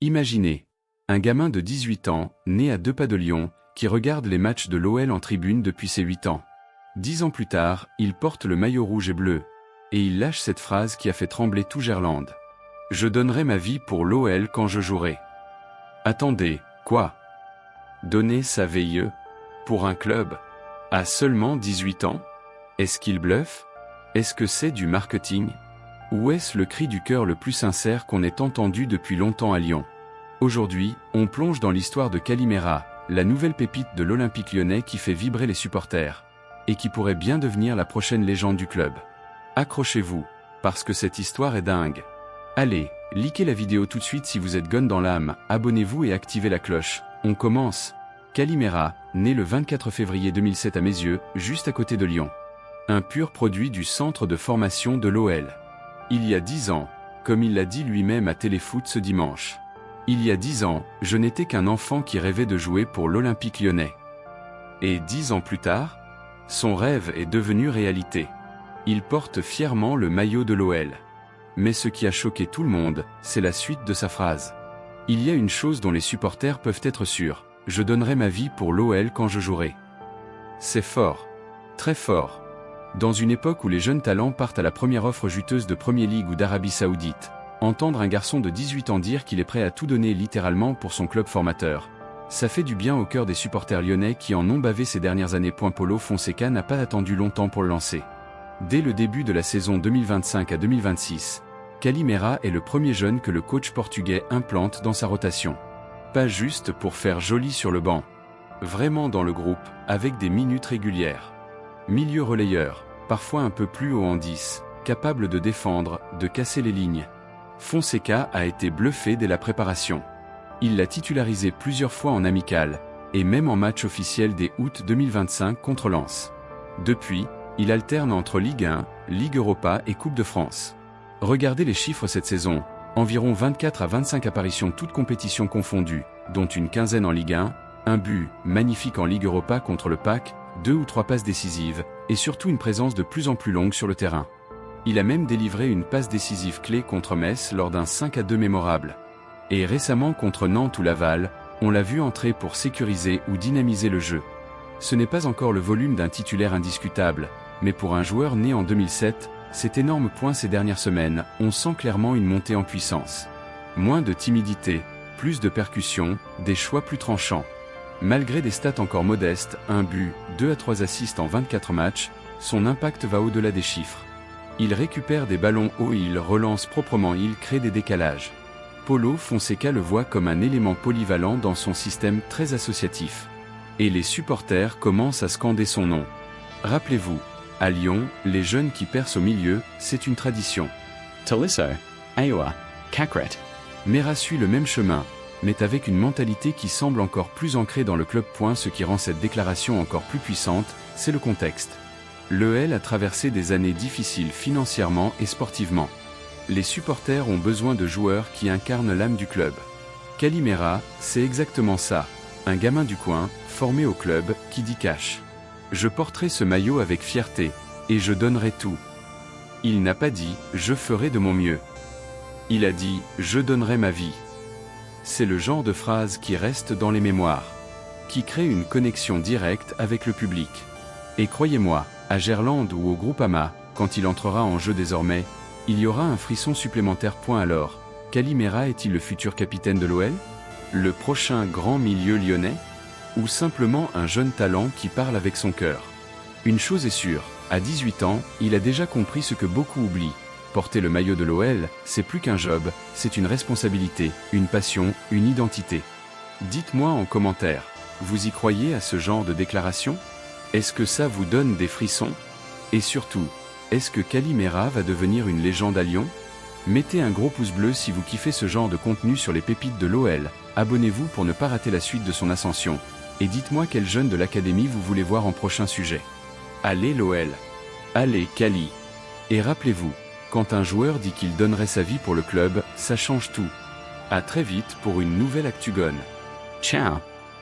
Imaginez. Un gamin de 18 ans, né à 2 pas de Lyon, qui regarde les matchs de l'OL en tribune depuis ses 8 ans. 10 ans plus tard, il porte le maillot rouge et bleu. Et il lâche cette phrase qui a fait trembler tout Gerland. Je donnerai ma vie pour l'OL quand je jouerai. Attendez, quoi? Donner sa vie pour un club? À seulement 18 ans? Est-ce qu'il bluffe? Est-ce que c'est du marketing? Ou est-ce le cri du cœur le plus sincère qu'on ait entendu depuis longtemps à Lyon? Aujourd'hui, on plonge dans l'histoire de Calimera, la nouvelle pépite de l'Olympique lyonnais qui fait vibrer les supporters, et qui pourrait bien devenir la prochaine légende du club. Accrochez-vous, parce que cette histoire est dingue. Allez, likez la vidéo tout de suite si vous êtes gun dans l'âme, abonnez-vous et activez la cloche. On commence. Calimera, né le 24 février 2007 à Mézieux, juste à côté de Lyon. Un pur produit du centre de formation de l'OL. Il y a 10 ans, comme il l'a dit lui-même à Téléfoot ce dimanche. Il y a 10 ans, je n'étais qu'un enfant qui rêvait de jouer pour l'Olympique lyonnais. Et 10 ans plus tard, son rêve est devenu réalité. Il porte fièrement le maillot de l'OL. Mais ce qui a choqué tout le monde, c'est la suite de sa phrase. Il y a une chose dont les supporters peuvent être sûrs, je donnerai ma vie pour l'OL quand je jouerai. C'est fort. Très fort. Dans une époque où les jeunes talents partent à la première offre juteuse de Premier League ou d'Arabie Saoudite, entendre un garçon de 18 ans dire qu'il est prêt à tout donner littéralement pour son club formateur, ça fait du bien au cœur des supporters lyonnais qui en ont bavé ces dernières années. Paulo Fonseca n'a pas attendu longtemps pour le lancer. Dès le début de la saison 2025 à 2026, Calimera est le premier jeune que le coach portugais implante dans sa rotation. Pas juste pour faire joli sur le banc. Vraiment dans le groupe, avec des minutes régulières. Milieu relayeur, parfois un peu plus haut en 10, capable de défendre, de casser les lignes. Fonseca a été bluffé dès la préparation. Il l'a titularisé plusieurs fois en amical, et même en match officiel dès août 2025 contre Lens. Depuis, il alterne entre Ligue 1, Ligue Europa et Coupe de France. Regardez les chiffres cette saison, environ 24 à 25 apparitions toutes compétitions confondues, dont une quinzaine en Ligue 1, un but magnifique en Ligue Europa contre le PAC, 2 ou 3 passes décisives, et surtout une présence de plus en plus longue sur le terrain. Il a même délivré une passe décisive clé contre Metz lors d'un 5-2 mémorable. Et récemment contre Nantes ou Laval, on l'a vu entrer pour sécuriser ou dynamiser le jeu. Ce n'est pas encore le volume d'un titulaire indiscutable, mais pour un joueur né en 2007, cet énorme point ces dernières semaines, on sent clairement une montée en puissance. Moins de timidité, plus de percussion, des choix plus tranchants. Malgré des stats encore modestes, un but, 2 à 3 assists en 24 matchs, son impact va au-delà des chiffres. Il récupère des ballons hauts, il relance proprement, il crée des décalages. Paulo Fonseca le voit comme un élément polyvalent dans son système très associatif. Et les supporters commencent à scander son nom. Rappelez-vous, à Lyon, les jeunes qui percent au milieu, c'est une tradition. Tolisso, Aouar, Cacret. Mera suit le même chemin, mais avec une mentalité qui semble encore plus ancrée dans le club. Ce qui rend cette déclaration encore plus puissante, c'est le contexte. L'OL a traversé des années difficiles financièrement et sportivement. Les supporters ont besoin de joueurs qui incarnent l'âme du club. Calimera, c'est exactement ça. Un gamin du coin, formé au club, qui dit cash. Je porterai ce maillot avec fierté, et je donnerai tout. Il n'a pas dit, je ferai de mon mieux. Il a dit, je donnerai ma vie. C'est le genre de phrase qui reste dans les mémoires, qui crée une connexion directe avec le public. Et croyez-moi, à Gerland ou au Groupama, quand il entrera en jeu désormais, il y aura un frisson supplémentaire. Alors, Calimera est-il le futur capitaine de l'OL? Le prochain grand milieu lyonnais? Ou simplement un jeune talent qui parle avec son cœur? Une chose est sûre, à 18 ans, il a déjà compris ce que beaucoup oublient. Porter le maillot de l'OL, c'est plus qu'un job, c'est une responsabilité, une passion, une identité. Dites-moi en commentaire, vous y croyez à ce genre de déclaration? Est-ce que ça vous donne des frissons? Et surtout, est-ce que Calimera va devenir une légende à Lyon? Mettez un gros pouce bleu si vous kiffez ce genre de contenu sur les pépites de l'OL, abonnez-vous pour ne pas rater la suite de son ascension, et dites-moi quel jeune de l'académie vous voulez voir en prochain sujet. Allez l'OL! Allez Cali! Et rappelez-vous, quand un joueur dit qu'il donnerait sa vie pour le club, ça change tout. À très vite pour une nouvelle ActuGone. Ciao.